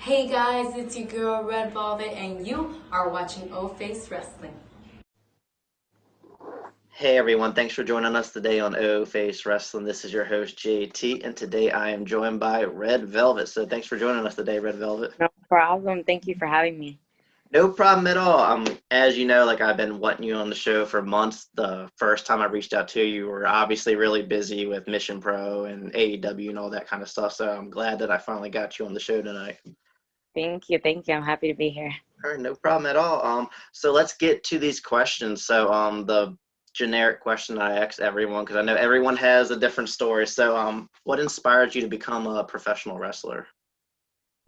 Hey guys, it's your girl Red Velvet, and you are watching O Face Wrestling. Hey everyone, thanks for joining us today on O Face Wrestling. This is your host JT, and today I am joined by Red Velvet. So thanks for joining us today, Red Velvet. No problem. Thank you for having me. No problem at all. As you know, like I've been wanting you on the show for months. The first time I reached out to you, you were obviously really busy with Mission Pro and AEW and all that kind of stuff. So I'm glad that I finally got you on the show tonight. Thank you. Thank you. I'm happy to be here. All right, no problem at all. So let's get to these questions. So, the generic question I ask everyone, because I know everyone has a different story. So, what inspired you to become a professional wrestler?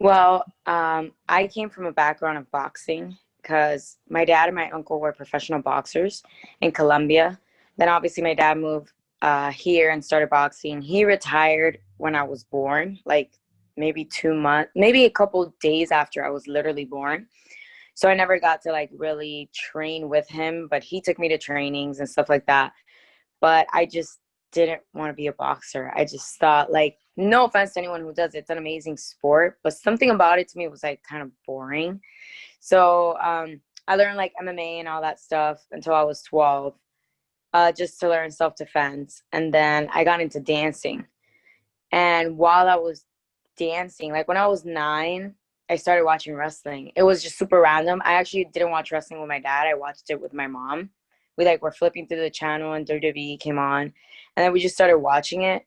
Well, I came from a background of boxing because my dad and my uncle were professional boxers in Colombia. Then obviously my dad moved here and started boxing. He retired when I was born, like maybe 2 months, maybe a couple days after I was literally born. So I never got to like really train with him, but he took me to trainings and stuff like that. But I just didn't want to be a boxer. I just thought, like, no offense to anyone who does it, it's an amazing sport, but something about it to me was like kind of boring. So I learned like MMA and all that stuff until I was 12, just to learn self defense. And then I got into dancing. And while I was dancing, like when I was 9, I started watching wrestling. It was just super random. I actually didn't watch wrestling with my dad. I watched it with my mom. We like were flipping through the channel and WWE came on, and then we just started watching it.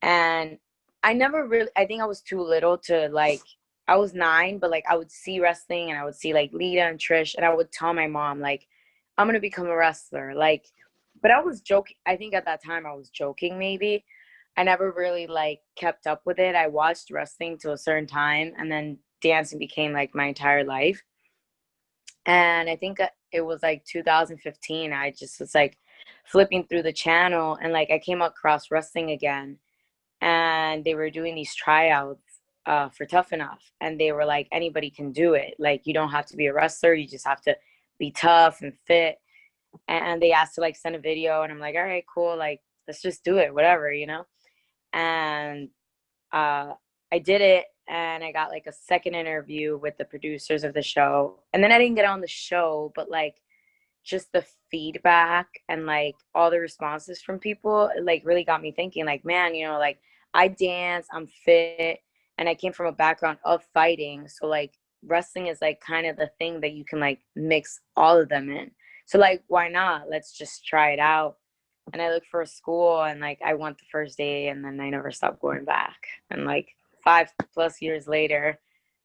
And I never really, I think I was too little to like, I was 9, but like I would see wrestling and I would see like Lita and Trish, and I would tell my mom like, I'm gonna become a wrestler. Like, but I was joking. I think at that time I was joking maybe. I never really like kept up with it. I watched wrestling to a certain time, and then dancing became like my entire life. And I think it was like 2015. I just was like flipping through the channel, and like I came across wrestling again, and they were doing these tryouts for Tough Enough, and they were like, anybody can do it. Like, you don't have to be a wrestler. You just have to be tough and fit. And they asked to like send a video, and I'm like, all right, cool. Like, let's just do it, whatever. And uh, I did it, and I got like a second interview with the producers of the show. And then I didn't get on the show, but like just the feedback and like all the responses from people, it, like really got me thinking, like, man, like I dance, I'm fit, and I came from a background of fighting. So like wrestling is like kind of the thing that you can like mix all of them in. So like, why not? Let's just try it out. And I looked for a school, and like I went the first day, and then I never stopped going back. And like 5+ years later,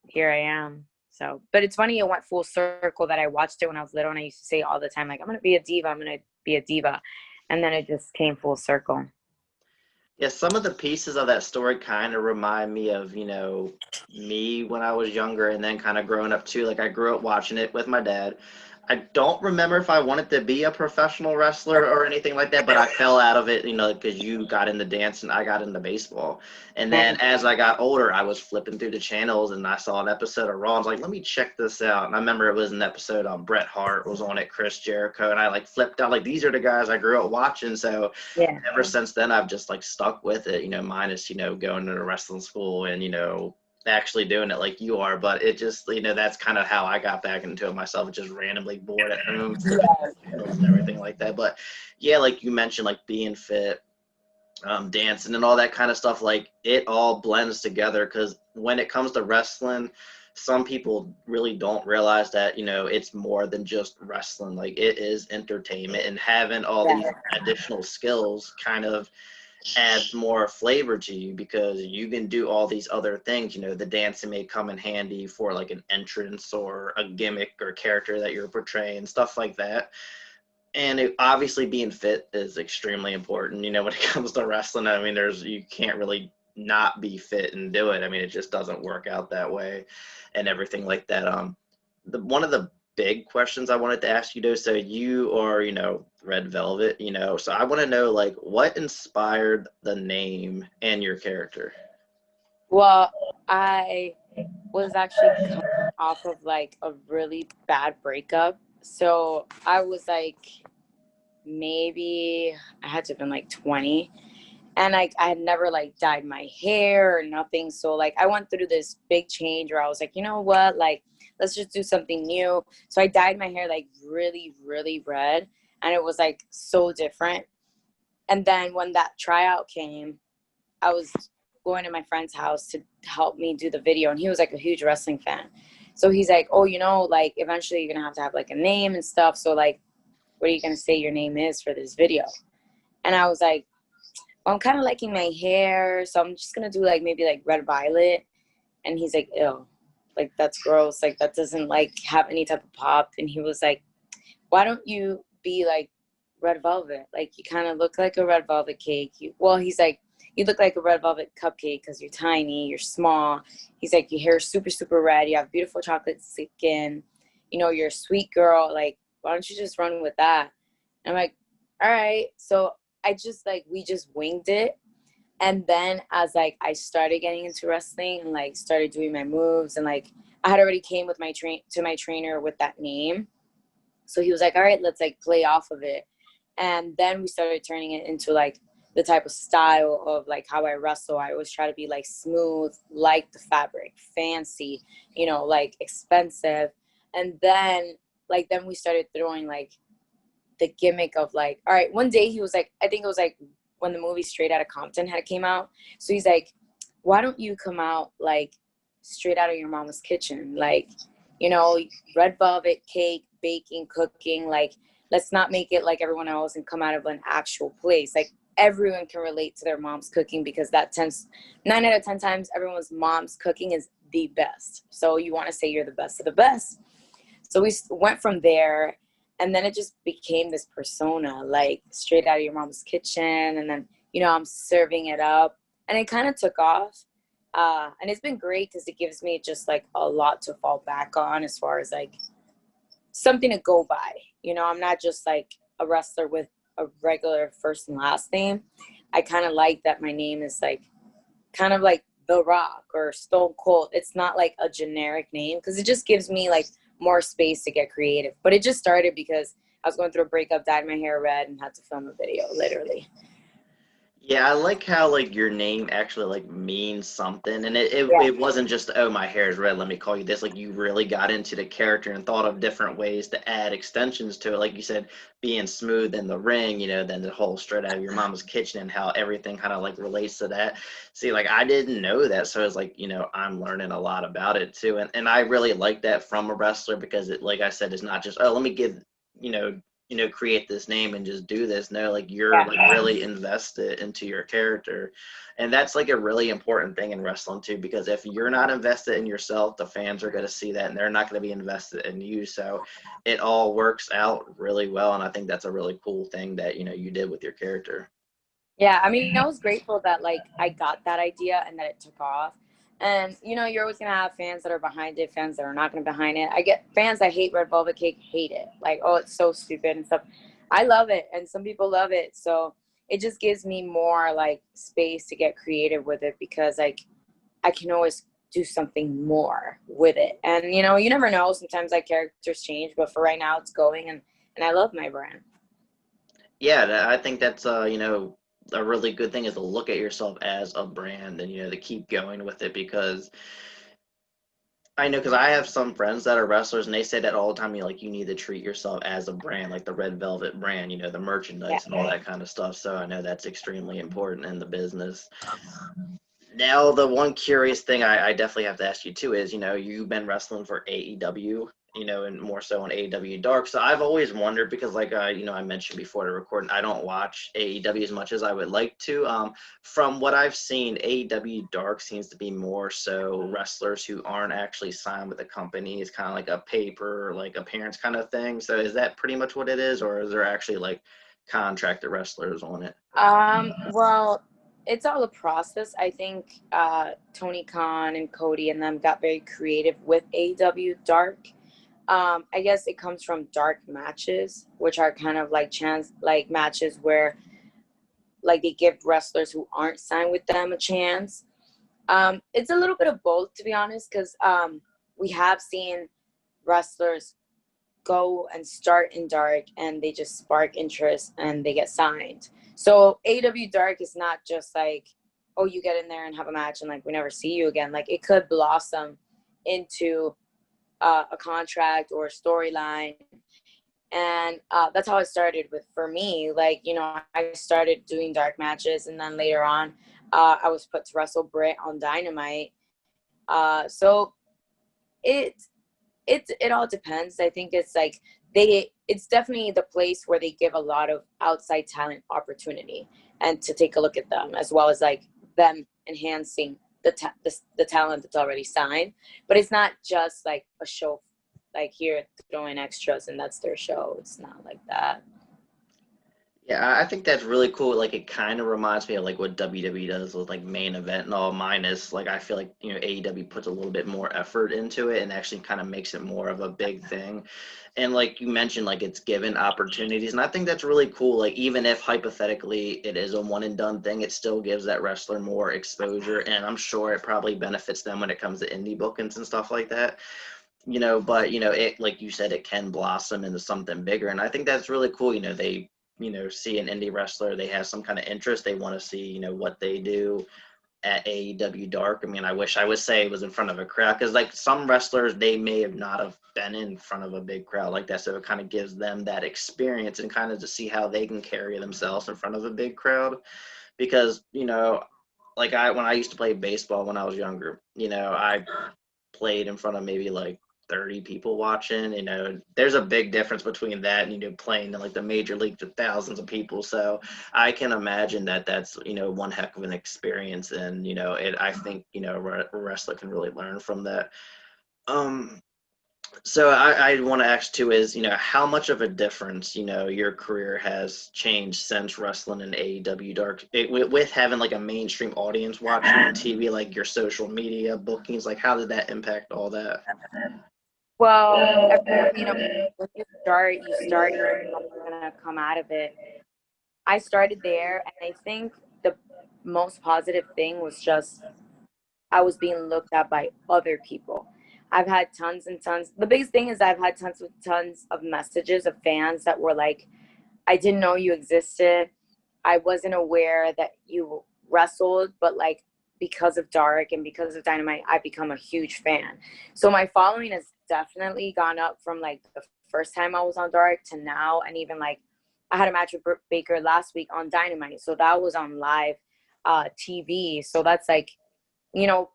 here I am. So, but it's funny, it went full circle that I watched it when I was little, and I used to say all the time, like, I'm gonna be a diva, I'm gonna be a diva. And then it just came full circle. Yeah, some of the pieces of that story kind of remind me of, me when I was younger and then kind of growing up too. Like I grew up watching it with my dad. I don't remember if I wanted to be a professional wrestler or anything like that, but I fell out of it, because you got into dance and I got into baseball. And then as I got older, I was flipping through the channels and I saw an episode of Raw. I was like, let me check this out. And I remember it was an episode on Bret Hart was on it, Chris Jericho, and I like flipped out like these are the guys I grew up watching. So Yeah. ever since then, I've just like stuck with it, minus, going to a wrestling school and, actually doing it like you are. But it just, that's kind of how I got back into it myself, just randomly bored at home, flipping through the channels and everything like that. But yeah, like you mentioned, like being fit, dancing and all that kind of stuff, like it all blends together because when it comes to wrestling, some people really don't realize that it's more than just wrestling. Like it is entertainment, and having all these Yeah. additional skills kind of adds more flavor to you because you can do all these other things. The dancing may come in handy for like an entrance or a gimmick or character that you're portraying, stuff like that. And obviously being fit is extremely important, when it comes to wrestling. I mean, you can't really not be fit and do it. I mean, it just doesn't work out that way and everything like that. One of the big questions I wanted to ask you though, so you are, Red Velvet, so I want to know like what inspired the name and your character. Well, I was actually coming off of like a really bad breakup. So I was like, maybe I had to have been like 20. And like I had never like dyed my hair or nothing. So like I went through this big change where I was like, you know what, like let's just do something new. So I dyed my hair like really, really red, and it was like so different. And then when that tryout came, I was going to my friend's house to help me do the video, and he was like a huge wrestling fan. So he's like, oh, you know, like eventually you're gonna have like a name and stuff. So like, what are you gonna say your name is for this video? And I was like, well, I'm kind of liking my hair, so I'm just gonna do like maybe like red violet. And he's like, ew, like that's gross, like that doesn't like have any type of pop. And he was like, why don't you be like red velvet? Like you kind of look like a red velvet cake. He's like, you look like a red velvet cupcake because you're tiny, you're small. He's like, your hair is super, super red. You have beautiful chocolate skin. You know, you're a sweet girl. Like, why don't you just run with that? And I'm like, all right. So I just like, we just winged it. And then as like I started getting into wrestling and like started doing my moves, and like I had already came with my trainer with that name. So he was like, all right, let's like play off of it. And then we started turning it into like the type of style of like how I wrestle. I always try to be like smooth, like the fabric, fancy, you know, like expensive. And then then we started throwing like the gimmick of like, all right, one day he was like, I think it was like when the movie Straight Outta Compton had came out. So he's like, why don't you come out like straight out of your mama's kitchen? Like, you know, red velvet cake, baking, cooking. Like, let's not make it like everyone else and come out of an actual place. Like, everyone can relate to their mom's cooking, because that tends 9 out of 10 times everyone's mom's cooking is the best. So you want to say you're the best of the best. So we went from there, and then it just became this persona, like straight out of your mom's kitchen. And then, you know, I'm serving it up, and it kind of took off. And it's been great because it gives me just like a lot to fall back on as far as like something to go by. You know, I'm not just like a wrestler with a regular first and last name. I kind of like that my name is like kind of like The Rock or Stone Cold. It's not like a generic name, because it just gives me like more space to get creative. But it just started because I was going through a breakup, dyed my hair red, and had to film a video, literally. Yeah, I like how like your name actually like means something, and Yeah. it wasn't just, oh, my hair is red, let me call you this. Like you really got into the character and thought of different ways to add extensions to it. Like you said, being smooth in the ring, you know, then the whole straight out of your mama's kitchen and how everything kind of like relates to that. See, like I didn't know that, so it's like, you know, I'm learning a lot about it too, and I really like that from a wrestler, because it, like I said, it's not just, oh, let me give, you know, create this name and just do this. No, like you're Yeah. like really invested into your character. And that's like a really important thing in wrestling too, because if you're not invested in yourself, the fans are going to see that and they're not going to be invested in you. So it all works out really well. And I think that's a really cool thing that, you know, you did with your character. Yeah, I mean, I was grateful that like I got that idea and that it took off. And you know, you're always gonna have fans that are behind it, fans that are not gonna be behind it. I get fans that hate red velvet cake, hate it, like, oh, it's so stupid and stuff. I love it, and some people love it. So it just gives me more like space to get creative with it, because like I can always do something more with it. And you know, you never know. Sometimes like characters change, but for right now, it's going, and I love my brand. Yeah, I think that's, you know, a really good thing is to look at yourself as a brand and, you know, to keep going with it, because I know, because I have some friends that are wrestlers, and they say that all the time. You like, you need to treat yourself as a brand, like the Red Velvet brand, you know, the Yeah. merchandise and all that kind of stuff. So I know that's extremely important in the business. Now, the one curious thing I definitely have to ask you too is, you know, you've been wrestling for AEW, you know, and more so on AEW Dark. So I've always wondered, because like, you know, I mentioned before the recording, I don't watch AEW as much as I would like to. From what I've seen, AEW Dark seems to be more so wrestlers who aren't actually signed with the company. It's kind of like a paper, like appearance kind of thing. So is that pretty much what it is, or is there actually like contracted wrestlers on it? Well, it's all a process. I think Tony Khan and Cody and them got very creative with AEW Dark. I guess it comes from dark matches, which are kind of like chance like matches where like they give wrestlers who aren't signed with them a chance. It's a little bit of both, to be honest, because we have seen wrestlers go and start in dark and they just spark interest and they get signed. So AEW Dark is not just like, oh, you get in there and have a match and like we never see you again. Like it could blossom into a contract or a storyline. And that's how it started with for me. Like, you know, I started doing dark matches, and then later on, I was put to wrestle Britt on Dynamite. So it it all depends. I think it's like it's definitely the place where they give a lot of outside talent opportunity and to take a look at them, as well as like them enhancing the talent that's already signed. But it's not just like a show, like here throwing extras and that's their show. It's not like that. Yeah, I think that's really cool. Like, it kind of reminds me of like what WWE does with like main event and all. Minus, like, I feel like AEW puts a little bit more effort into it and actually kind of makes it more of a big thing. And like you mentioned, like it's given opportunities, and I think that's really cool. Like, even if hypothetically it is a one and done thing, it still gives that wrestler more exposure, and I'm sure it probably benefits them when it comes to indie bookings and stuff like that. But it, like you said, it can blossom into something bigger, and I think that's really cool. They see an indie wrestler, they have some kind of interest, they want to see what they do at AEW Dark. I mean, I wish I would say it was in front of a crowd, because like some wrestlers, they may have not have been in front of a big crowd like that, so it kind of gives them that experience and kind of to see how they can carry themselves in front of a big crowd. Because like when I used to play baseball when I was younger, I played in front of maybe like 30 people watching. There's a big difference between that and playing in like the major league to thousands of people. So I can imagine that that's one heck of an experience, and I think a wrestler can really learn from that. So I want to ask too is how much of a difference your career has changed since wrestling in AEW Dark, with having like a mainstream audience watching on TV, like your social media bookings, like how did that impact all that? Well, when you start, you don't know what's gonna come out of it. I started there, and I think the most positive thing was just I was being looked at by other people. I've had tons and tons. The biggest thing is I've had tons of messages of fans that were like, I didn't know you existed. I wasn't aware that you wrestled, but like because of Dark and because of Dynamite, I've become a huge fan. So my following has definitely gone up from like the first time I was on Dark to now. And even like I had a match with Britt Baker last week on Dynamite. So that was on live TV. So that's like, AW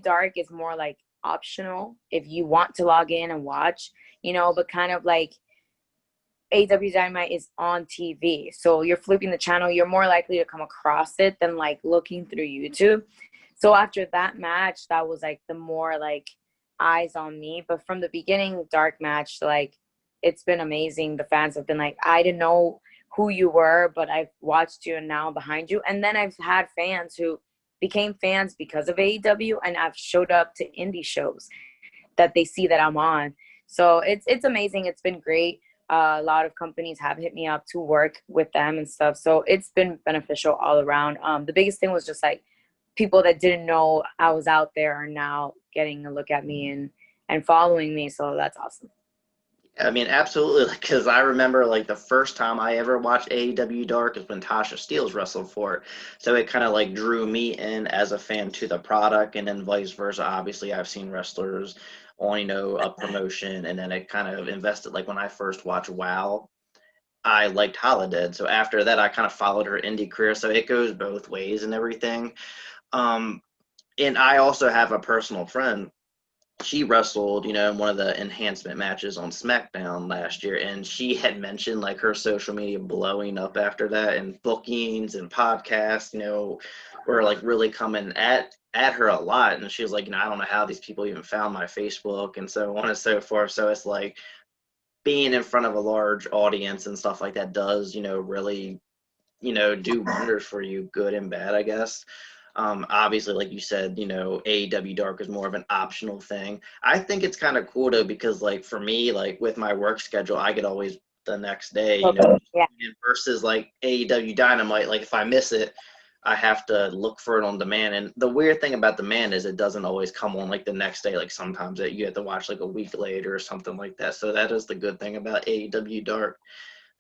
Dark is more like optional if you want to log in and watch, but kind of like AW Dynamite is on TV. So you're flipping the channel, you're more likely to come across it than like looking through YouTube. So after that match, that was like the more like eyes on me. But from the beginning, Dark match, like it's been amazing. The fans have been like, I didn't know who you were, but I've watched you and now I'm behind you. And then I've had fans who became fans because of AEW, and I've showed up to indie shows that they see that I'm on. So it's amazing. It's been great. A lot of companies have hit me up to work with them and stuff. So it's been beneficial all around. The biggest thing was just like people that didn't know I was out there are now getting a look at me and following me. So that's awesome. I mean, absolutely, because I remember like the first time I ever watched AEW Dark is when Tasha Steelz wrestled for it. So it kind of like drew me in as a fan to the product, and then vice versa. Obviously, I've seen wrestlers on, a promotion, and then it kind of invested. Like when I first watched WoW, I liked Holidead. So after that, I kind of followed her indie career. So it goes both ways and everything. And I also have a personal friend. She wrestled, in one of the enhancement matches on SmackDown last year, and she had mentioned like her social media blowing up after that, and bookings and podcasts, were like really coming at her a lot. And she was like, I don't know how these people even found my Facebook and so on and so forth. So it's like being in front of a large audience and stuff like that does, really, do wonders for you, good and bad, I guess. Obviously, like you said, AEW Dark is more of an optional thing. I think it's kind of cool though, because like for me, like with my work schedule, I could always the next day, Yeah. versus like AEW Dynamite, like if I miss it, I have to look for it on demand. And the weird thing about demand is it doesn't always come on like the next day. Like sometimes you have to watch like a week later or something like that. So that is the good thing about AEW Dark.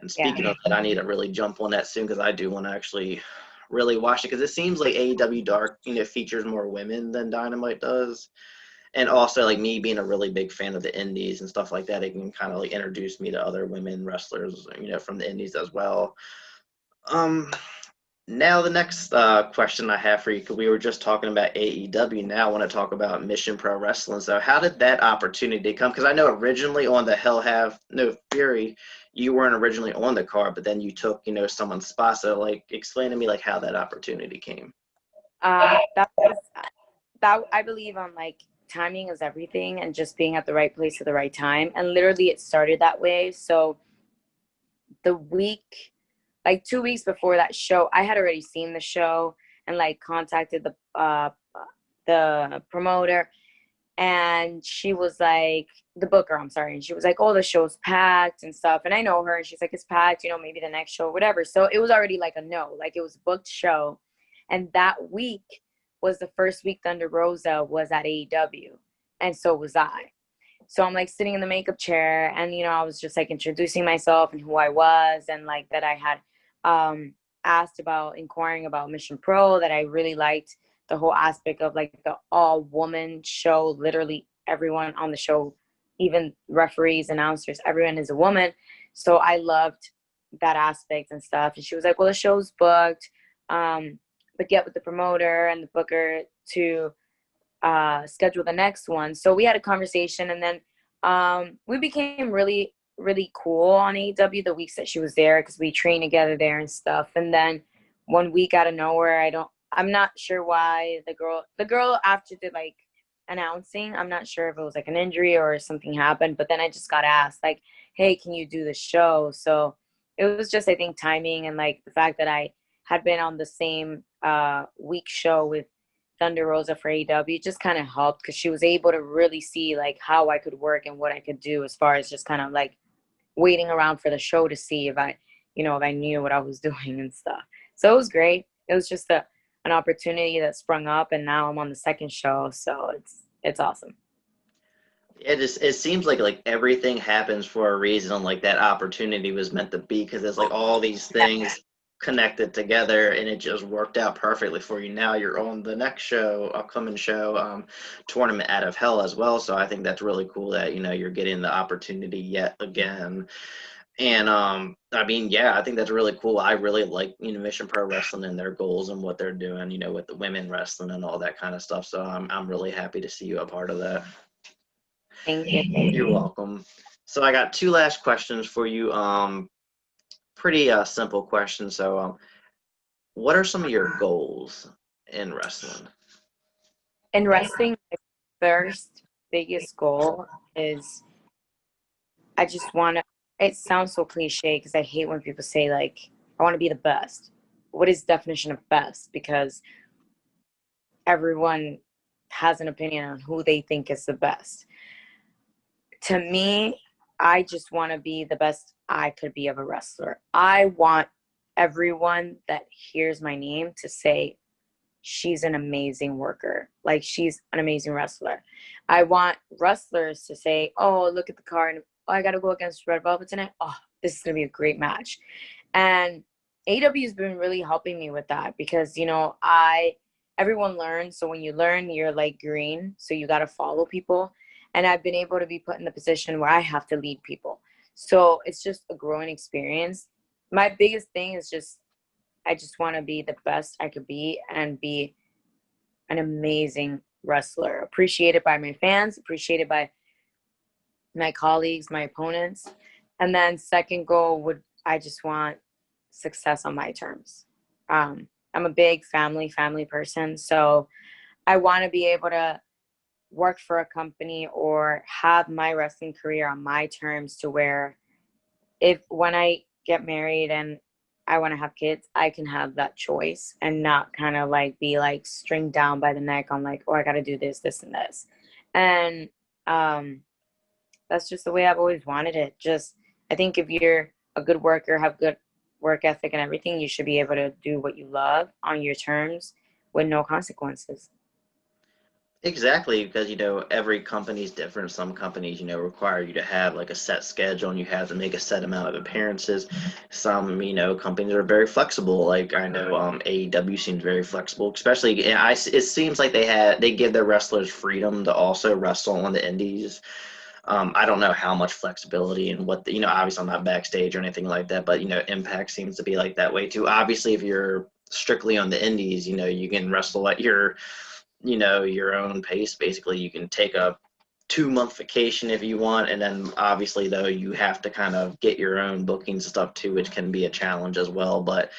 And Yeah. speaking of that, I need to really jump on that soon because I do want to actually really watch it because it seems like AEW Dark, features more women than Dynamite does. And also, like me being a really big fan of the indies and stuff like that, it can kind of like introduce me to other women wrestlers, from the indies as well. Um, Now the next question I have for you, because we were just talking about AEW, now I want to talk about Mission Pro Wrestling. So how did that opportunity come? Because I know originally on the Hell Have No Fury, you weren't originally on the card, but then you took, someone's spot. So like, explain to me like how that opportunity came. That I believe on like timing is everything and just being at the right place at the right time. And literally it started that way. So the week, like 2 weeks before that show, I had already seen the show and like contacted the promoter, and she was like, the booker, I'm sorry, and she was like, oh, the show's packed and stuff. And I know her, and she's like, it's packed, maybe the next show, whatever. So it was already like a no, like it was a booked show. And that week was the first week Thunder Rosa was at AEW, and so was I. So I'm like sitting in the makeup chair, and I was just like introducing myself and who I was, and like that I had asked about inquiring about Mission Pro, that I really liked the whole aspect of like the all woman show. Literally everyone on the show, even referees, announcers, everyone is a woman. So I loved that aspect and stuff. And she was like, well, the show's booked, but get with the promoter and the booker to schedule the next one. So we had a conversation, and then we became really, really cool on AEW the weeks that she was there, because we trained together there and stuff. And then one week out of nowhere, I'm not sure why the girl after did like announcing, I'm not sure if it was like an injury or something happened, but then I just got asked like, hey, can you do the show? So it was just, I think, timing, and like the fact that I had been on the same week show with Thunder Rosa for AEW just kind of helped, because she was able to really see like how I could work and what I could do, as far as just kind of like waiting around for the show to see if I knew what I was doing and stuff. So it was great. It was just an opportunity that sprung up, and now I'm on the second show, so it's awesome. It seems like everything happens for a reason. Like that opportunity was meant to be, because there's like all these things connected together, and it just worked out perfectly for you. Now you're on the next show, upcoming show, Tournament Out of Hell as well. So I think that's really cool that you're getting the opportunity yet again. And I mean, yeah, I think that's really cool. I really like Mission Pro Wrestling and their goals and what they're doing, with the women wrestling and all that kind of stuff. So I'm really happy to see you a part of that. Thank you. You're welcome. So I got two last questions for you. Pretty simple questions. So what are some of your goals in wrestling? In wrestling, my first biggest goal is I just want to, it sounds so cliche because I hate when people say like, I want to be the best. What is the definition of best? Because everyone has an opinion on who they think is the best. To me, I just want to be the best I could be of a wrestler. I want everyone that hears my name to say, she's an amazing worker. Like, she's an amazing wrestler. I want wrestlers to say, oh, look at the card. Oh, I got to go against Red Velvet tonight. Oh, this is going to be a great match. And AW has been really helping me with that, because, everyone learns. So when you learn, you're like green. So you got to follow people. And I've been able to be put in the position where I have to lead people. So it's just a growing experience. My biggest thing is I just want to be the best I could be and be an amazing wrestler, appreciated by my fans, appreciated by my colleagues, my opponents. And then second goal I just want success on my terms. I'm a big family person. So I want to be able to work for a company or have my wrestling career on my terms, to where when I get married and I want to have kids, I can have that choice and not kind of like be like stringed down by the neck on like, oh, I got to do this, this, and this. And that's just the way I've always wanted it. Just, I think if you're a good worker, have good work ethic and everything, you should be able to do what you love on your terms with no consequences. Exactly, because every company's different. Some companies, require you to have like a set schedule and you have to make a set amount of appearances. Some, companies are very flexible. Like I know AEW seems very flexible, especially and it seems like they give their wrestlers freedom to also wrestle on the indies. I don't know how much flexibility and what obviously I'm not backstage or anything like that, but Impact seems to be like that way too. Obviously, if you're strictly on the indies, you can wrestle at your own pace. Basically, you can take a 2 month vacation if you want, and then obviously though you have to kind of get your own bookings and stuff too, which can be a challenge as well. But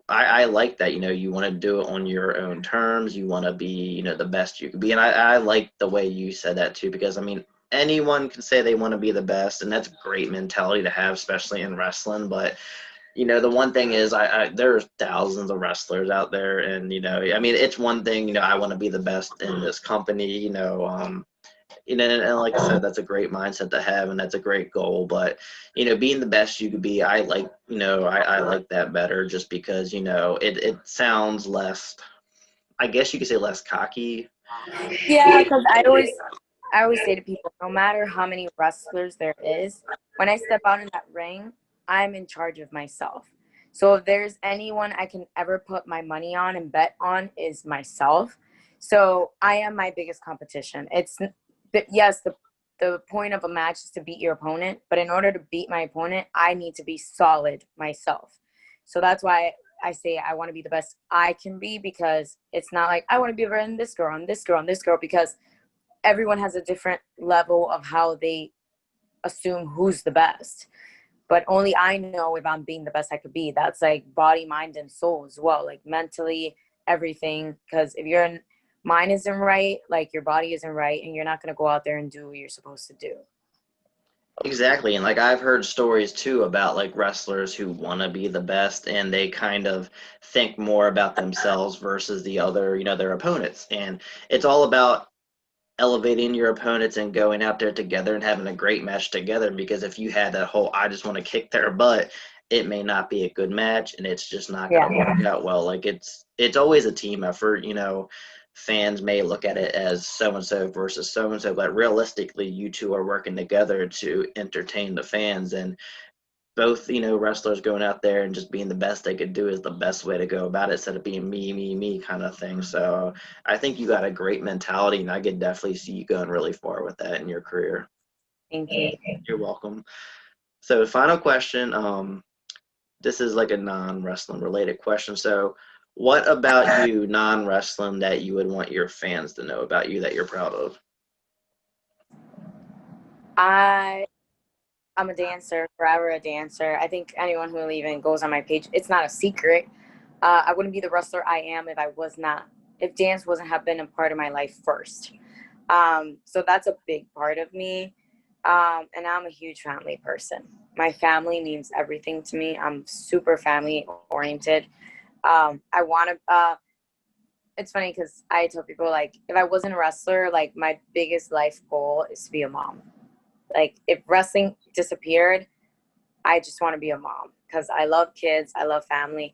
I like that. You want to do it on your own terms. You want to be the best you can be, and I like the way you said that too, because I mean anyone can say they want to be the best, and that's a great mentality to have, especially in wrestling. But the one thing is, there's thousands of wrestlers out there, and I mean, it's one thing, I want to be the best in this company, and like I said, that's a great mindset to have, and that's a great goal. But being the best you could be, I like, I like that better, just because it sounds less, I guess you could say less cocky. Yeah, because I always say to people, no matter how many wrestlers there is, when I step out in that ring, I'm in charge of myself. So if there's anyone I can ever put my money on and bet on, is myself. So I am my biggest competition. Yes, the point of a match is to beat your opponent, but in order to beat my opponent, I need to be solid myself. So that's why I say I want to be the best I can be, because it's not like I want to be better than this girl and this girl and this girl, because everyone has a different level of how they assume who's the best. But only I know if I'm being the best I could be. That's like body, mind, and soul as well, like mentally, everything. Because if your mind isn't right, like your body isn't right, and you're not going to go out there and do what you're supposed to do. Exactly. And like I've heard stories too about like wrestlers who want to be the best, and they kind of think more about themselves versus the other, their opponents. And it's all about elevating your opponents and going out there together and having a great match together, because if you had that whole I just want to kick their butt, it may not be a good match, and it's just not going to work out well. Like it's always a team effort. Fans may look at it as so and so versus so and so, but realistically you two are working together to entertain the fans. And both wrestlers going out there and just being the best they could do is the best way to go about it, instead of being me kind of thing. So I think you got a great mentality, and I could definitely see you going really far with that in your career. Thank you. You're welcome. So final question, this is like a non-wrestling related question. So what about you, non-wrestling, that you would want your fans to know about you that you're proud of? I'm a dancer, forever a dancer. I think anyone who even goes on my page, it's not a secret. I wouldn't be the wrestler I am if dance wasn't have been a part of my life first. So that's a big part of me. And I'm a huge family person. My family means everything to me. I'm super family oriented. I want to, it's funny because I tell people, like, if I wasn't a wrestler, like, my biggest life goal is to be a mom. Like, if wrestling disappeared, I just want to be a mom, because I love kids. I love family.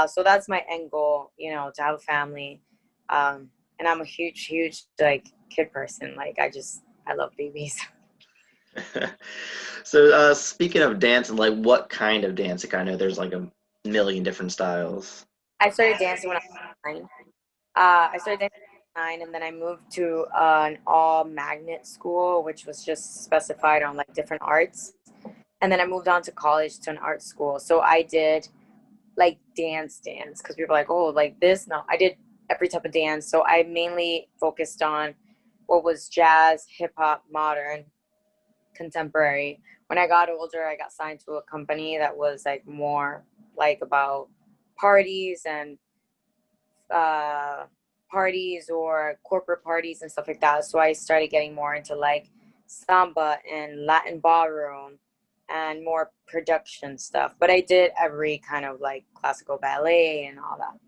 So that's my end goal, to have a family. And I'm a huge, like, kid person. Like, I love babies. So speaking of dancing, like what kind of dancing? I know there's like a million different styles. I started dancing when I was 9. I started dancing when I was 9, and then I moved to an all magnet school, which was just specified on like different arts. And then I moved on to college to an art school. So I did like dance, because people are like, oh, like this. No, I did every type of dance. So I mainly focused on what was jazz, hip hop, modern, contemporary. When I got older, I got signed to a company that was like more like about parties and parties or corporate parties and stuff like that. So I started getting more into like samba and Latin ballroom and more production stuff. But I did every kind of like classical ballet and all that.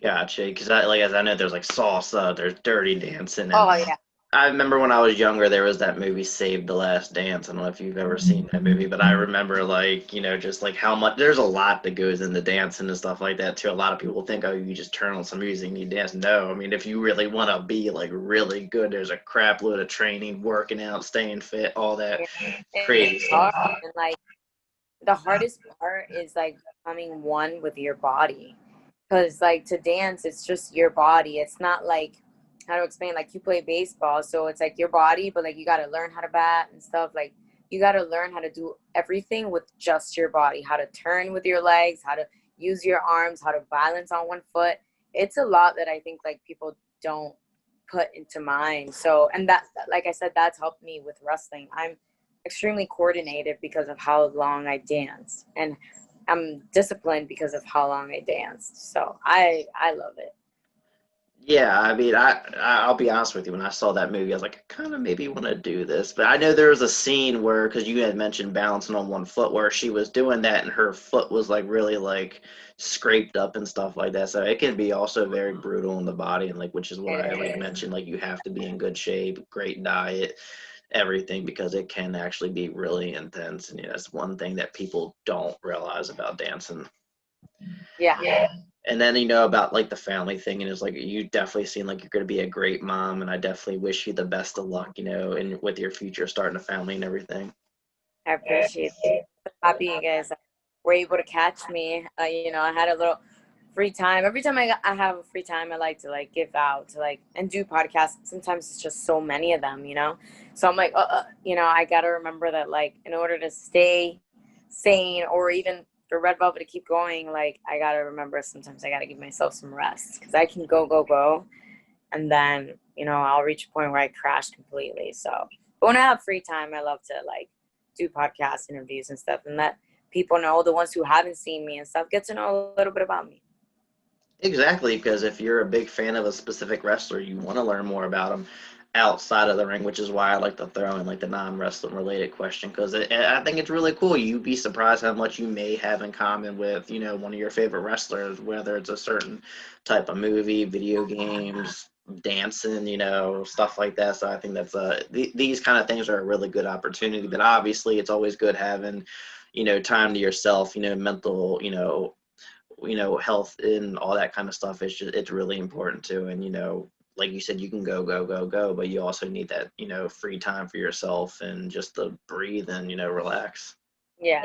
Gotcha. Because as I know, there's like salsa, there's dirty dancing, and Oh yeah. I remember when I was younger, there was that movie Save the Last Dance. I don't know if you've ever seen that movie, but I remember like, just like how much there's a lot that goes into dancing and stuff like that too. A lot of people think, oh, you just turn on some music and you dance. No, I mean, if you really want to be like really good, there's a crap load of training, working out, staying fit, all that crazy It's stuff. hard. And like the hardest part is like becoming one with your body. Because like to dance, it's just your body. It's not like, how to explain, like you play baseball, so it's like your body, but like you got to learn how to bat and stuff. Like you got to learn how to do everything with just your body, how to turn with your legs, how to use your arms, how to balance on one foot. It's a lot that I think like people don't put into mind. So, and that, like I said, that's helped me with wrestling. I'm extremely coordinated because of how long I dance, and I'm disciplined because of how long I danced. So I love it. Yeah, I mean, I'll be honest with you. When I saw that movie, I was like, I kind of maybe want to do this. But I know there was a scene where, because you had mentioned balancing on one foot, where she was doing that and her foot was like really like scraped up and stuff like that. So it can be also very brutal on the body, and like, which is why I like mentioned, like you have to be in good shape, great diet, everything, because it can actually be really intense. And that's one thing that people don't realize about dancing. Yeah. And then about like the family thing, and it's like you definitely seem like you're going to be a great mom, and I definitely wish you the best of luck, and with your future starting a family and everything. I appreciate it. Happy you guys were able to catch me. I had a little free time. Every time I have a free time, I like to like give out to like and do podcasts. Sometimes it's just so many of them. So I'm like, I got to remember that like in order to stay sane or even for Red Velvet to keep going, like I got to remember sometimes I got to give myself some rest because I can go. And then, I'll reach a point where I crash completely. So, but when I have free time, I love to like do podcast interviews and stuff and let people know, the ones who haven't seen me and stuff, get to know a little bit about me. Exactly, because if you're a big fan of a specific wrestler, you want to learn more about them outside of the ring, which is why I like to throw in like the non-wrestling related question, because I think it's really cool. You'd be surprised how much you may have in common with one of your favorite wrestlers, whether it's a certain type of movie, video games, dancing, stuff like that. So I think that's these kind of things are a really good opportunity. But obviously, it's always good having time to yourself, mental, health and all that kind of stuff. It's really important too. And like you said, you can go, but you also need that free time for yourself and just to breathe and relax. Yeah.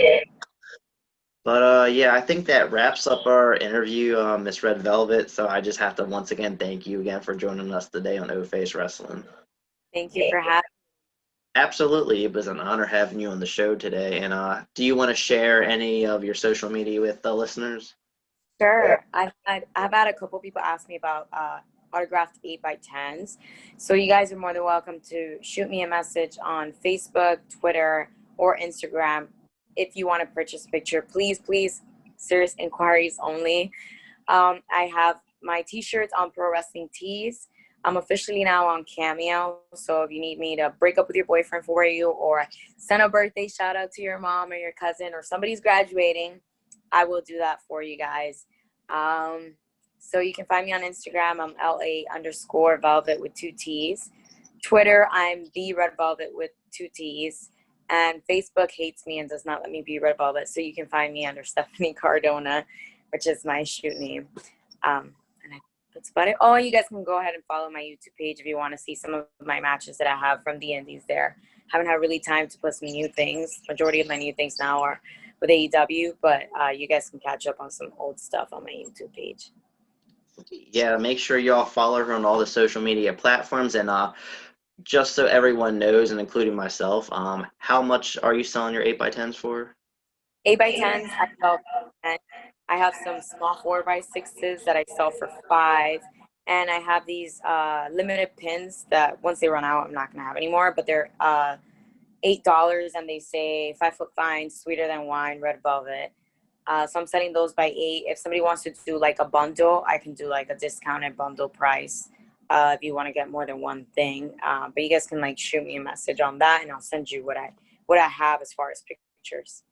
But yeah, I think that wraps up our interview, Miss Red Velvet. So I just have to once again thank you again for joining us today on O Face Wrestling. Thank you for having Absolutely, it was an honor having you on the show today. And do you want to share any of your social media with the listeners? Sure. I've had a couple people ask me about autographed 8x10s. So you guys are more than welcome to shoot me a message on Facebook, Twitter, or Instagram if you want to purchase a picture. Please, serious inquiries only. I have my t-shirts on Pro Wrestling Tees. I'm officially now on Cameo. So if you need me to break up with your boyfriend for you or send a birthday shout out to your mom or your cousin or somebody's graduating, I will do that for you guys. So you can find me on Instagram. I'm LA_Velvet with 2 T's. Twitter, I'm the Red Velvet with 2 T's. And Facebook hates me and does not let me be Red Velvet. So you can find me under Stephanie Cardona, which is my shoot name. That's about it. Oh, you guys can go ahead and follow my YouTube page if you want to see some of my matches that I have from the indies there. Haven't had really time to put some new things. Majority of my new things now are with AEW, but you guys can catch up on some old stuff on my YouTube page. Yeah, make sure y'all follow her on all the social media platforms. And just so everyone knows, and including myself, how much are you selling your 8x10s for? 8x10s, I sell for 10. I have some small 4x6s that I sell for 5. And I have these limited pins that once they run out, I'm not going to have anymore. But they're $8 and they say 5-foot fine, sweeter than wine, red velvet. So I'm setting those by 8. If somebody wants to do like a bundle, I can do like a discounted bundle price if you want to get more than one thing. But you guys can like shoot me a message on that and I'll send you what I have as far as pictures.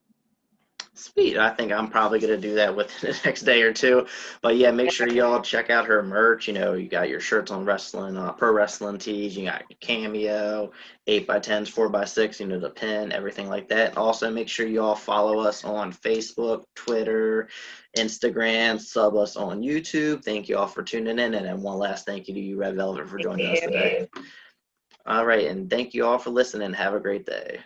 Sweet. I think I'm probably going to do that within the next day or two. But yeah, make sure y'all check out her merch. You know, you got your shirts on wrestling, pro wrestling tees. You got your cameo, 8x10s, 4x6, you know, the pin, everything like that. Also, make sure you all follow us on Facebook, Twitter, Instagram, sub us on YouTube. Thank you all for tuning in. And then one last thank you to you, Red Velvet, for joining us today. All right. And thank you all for listening. Have a great day.